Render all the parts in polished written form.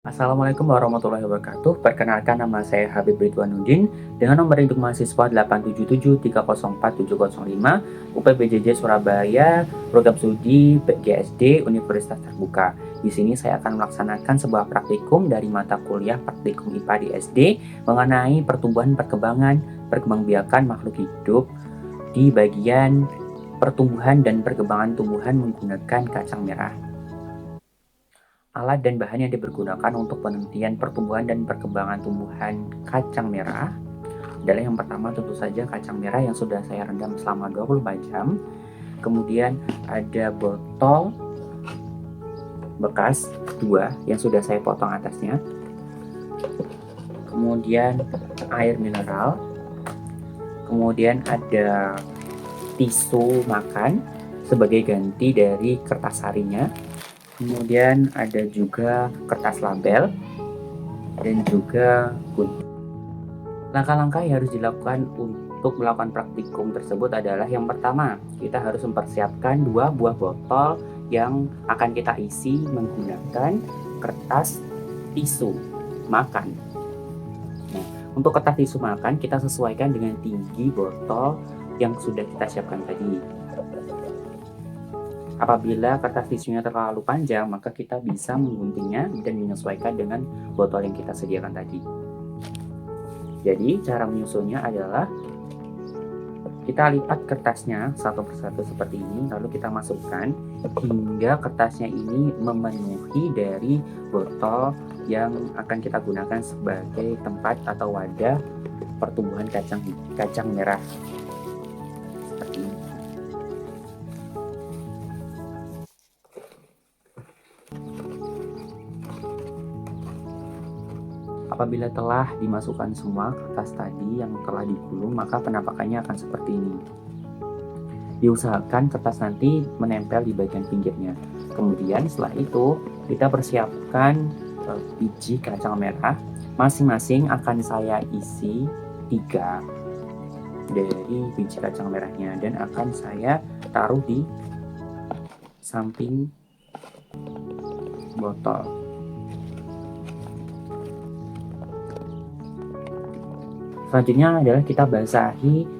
Assalamualaikum warahmatullahi wabarakatuh. Perkenalkan, nama saya Habib Ridwanuddin dengan nomor induk mahasiswa 877304705 UPBJJ Surabaya, program studi PGSD Universitas Terbuka. Di sini saya akan melaksanakan sebuah praktikum dari mata kuliah Praktikum IPA di SD mengenai pertumbuhan perkembangbiakan makhluk hidup di bagian pertumbuhan dan perkembangan tumbuhan menggunakan kacang merah. Alat dan bahan yang dipergunakan untuk penelitian pertumbuhan dan perkembangan tumbuhan kacang merah adalah yang pertama tentu saja kacang merah yang sudah saya rendam selama 24 jam. Kemudian ada botol bekas 2 yang sudah saya potong atasnya. Kemudian air mineral. Kemudian ada tisu makan sebagai ganti dari kertas harinya. Kemudian ada juga kertas label dan juga gunting. Langkah-langkah yang harus dilakukan untuk melakukan praktikum tersebut adalah yang pertama, kita harus mempersiapkan 2 buah botol yang akan kita isi menggunakan kertas tisu makan. Nah, untuk kertas tisu makan kita sesuaikan dengan tinggi botol yang sudah kita siapkan tadi. Apabila kertas tisunya terlalu panjang, maka kita bisa mengguntingnya dan menyesuaikan dengan botol yang kita sediakan tadi. Jadi, cara menyusunnya adalah kita lipat kertasnya satu persatu seperti ini, lalu kita masukkan hingga kertasnya ini memenuhi dari botol yang akan kita gunakan sebagai tempat atau wadah pertumbuhan kacang merah. Seperti ini. Apabila telah dimasukkan semua kertas tadi yang telah digulung, maka penampakannya akan seperti ini. Diusahakan kertas nanti menempel di bagian pinggirnya. Kemudian setelah itu kita persiapkan biji kacang merah. Masing-masing akan saya isi 3 dari biji kacang merahnya dan akan saya taruh di samping botol. Selanjutnya adalah kita basahi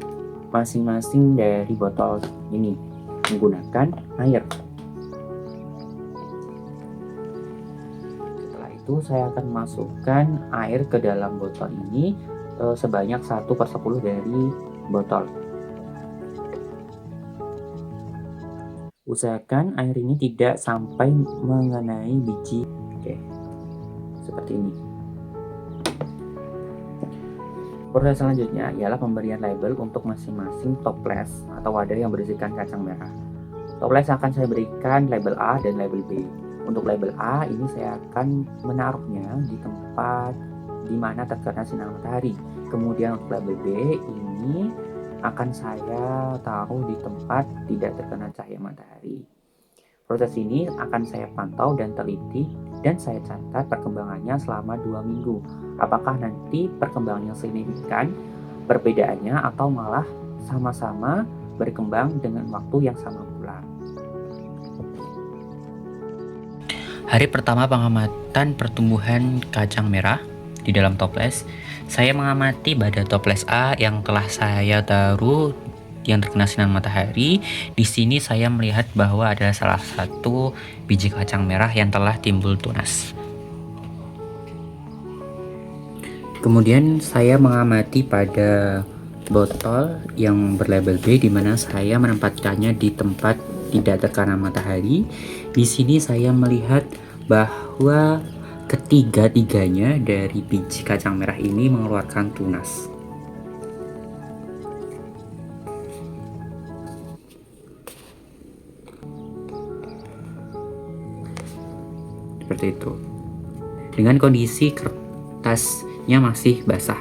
masing-masing dari botol ini menggunakan air. Setelah itu saya akan masukkan air ke dalam botol ini sebanyak 1/10 dari botol. Usahakan air ini tidak sampai mengenai biji. Oke, seperti ini. Proses selanjutnya ialah pemberian label untuk masing-masing toples atau wadah yang berisikan kacang merah. Toples akan saya berikan label A dan label B. Untuk label A ini saya akan menaruhnya di tempat di mana terkena sinar matahari. Kemudian untuk label B ini akan saya taruh di tempat tidak terkena cahaya matahari. Proses ini akan saya pantau dan teliti dan saya catat perkembangannya selama 2 minggu. Apakah nanti perkembangannya signifikan perbedaannya atau malah sama-sama berkembang dengan waktu yang sama pula. Hari pertama pengamatan pertumbuhan kacang merah di dalam toples, saya mengamati pada toples A yang telah saya taruh yang terkena sinar matahari. Di sini saya melihat bahwa ada salah satu biji kacang merah yang telah timbul tunas. Kemudian saya mengamati pada botol yang berlabel B di mana saya menempatkannya di tempat tidak terkena matahari. Di sini saya melihat bahwa ketiga-tiganya dari biji kacang merah ini mengeluarkan tunas. Seperti itu. Dengan kondisi kertasnya masih basah.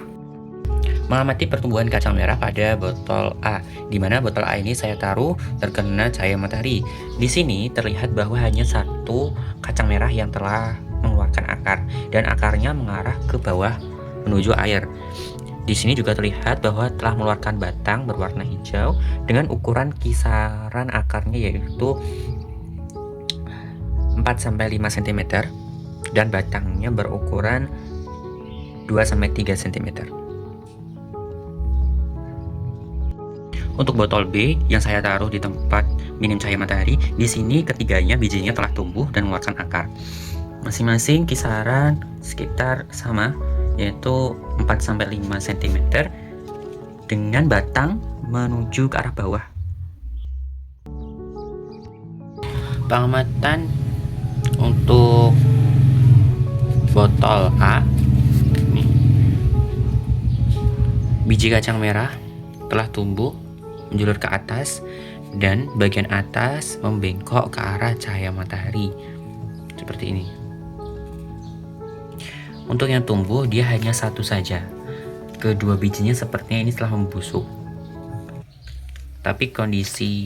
Mengamati pertumbuhan kacang merah pada botol A, di mana botol A ini saya taruh terkena cahaya matahari. Di sini terlihat bahwa hanya satu kacang merah yang telah mengeluarkan akar dan akarnya mengarah ke bawah menuju air. Di sini juga terlihat bahwa telah mengeluarkan batang berwarna hijau dengan ukuran kisaran akarnya yaitu 4-5 cm dan batangnya berukuran 2-3 cm. Untuk botol B yang saya taruh di tempat minim cahaya matahari, di sini ketiganya bijinya telah tumbuh dan mengeluarkan akar. Masing-masing kisaran sekitar sama, yaitu 4-5 cm dengan batang menuju ke arah bawah. Pengamatan untuk botol A, nih, biji kacang merah telah tumbuh menjulur ke atas dan bagian atas membengkok ke arah cahaya matahari seperti ini. Untuk yang tumbuh dia hanya satu saja, kedua bijinya sepertinya ini telah membusuk, tapi kondisi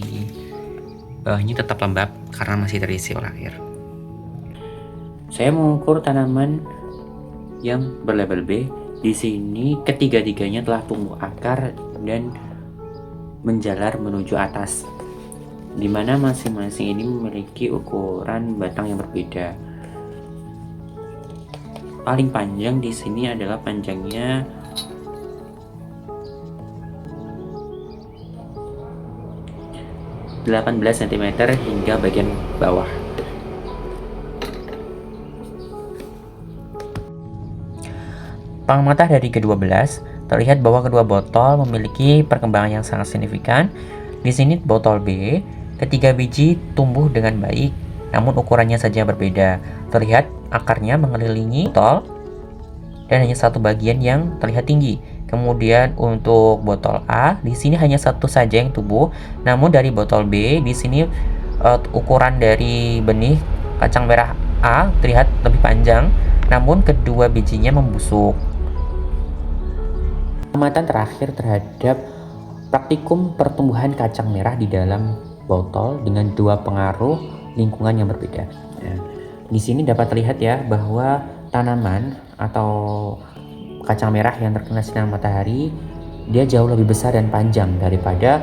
bawahnya tetap lembab karena masih terisi oleh air. Saya mengukur tanaman yang berlabel B. Di sini ketiga-tiganya telah tumbuh akar dan menjalar menuju atas, di mana masing-masing ini memiliki ukuran batang yang berbeda. Paling panjang di sini adalah panjangnya 18 cm hingga bagian bawah. Pengamatan dari kedua belas terlihat bahwa kedua botol memiliki perkembangan yang sangat signifikan. Di sini botol B, ketiga biji tumbuh dengan baik, namun ukurannya saja berbeda. Terlihat akarnya mengelilingi botol dan hanya satu bagian yang terlihat tinggi. Kemudian untuk botol A, di sini hanya satu saja yang tumbuh, namun dari botol B, di sini ukuran dari benih kacang merah A terlihat lebih panjang, namun kedua bijinya membusuk. Pengamatan terakhir terhadap praktikum pertumbuhan kacang merah di dalam botol dengan dua pengaruh lingkungan yang berbeda. Nah, di sini dapat terlihat ya bahwa tanaman atau kacang merah yang terkena sinar matahari dia jauh lebih besar dan panjang daripada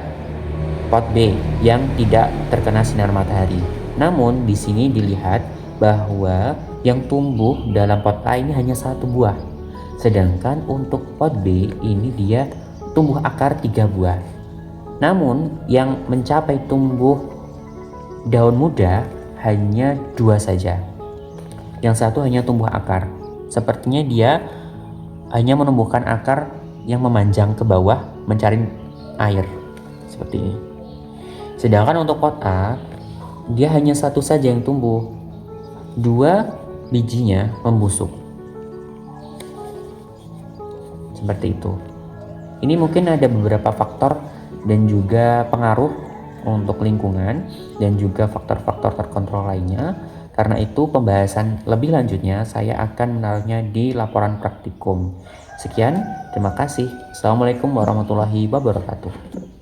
pot B yang tidak terkena sinar matahari. Namun di sini dilihat bahwa yang tumbuh dalam pot A ini hanya satu buah, sedangkan untuk pot B ini dia tumbuh akar 3 buah. Namun yang mencapai tumbuh daun muda hanya 2 saja. Yang satu hanya tumbuh akar. Sepertinya dia hanya menumbuhkan akar yang memanjang ke bawah mencari air seperti ini. Sedangkan untuk pot A dia hanya satu saja yang tumbuh, 2 bijinya membusuk seperti itu. Ini mungkin ada beberapa faktor dan juga pengaruh untuk lingkungan dan juga faktor-faktor terkontrol lainnya. Karena itu pembahasan lebih lanjutnya saya akan menaruhnya di laporan praktikum. Sekian, terima kasih. Assalamualaikum warahmatullahi wabarakatuh.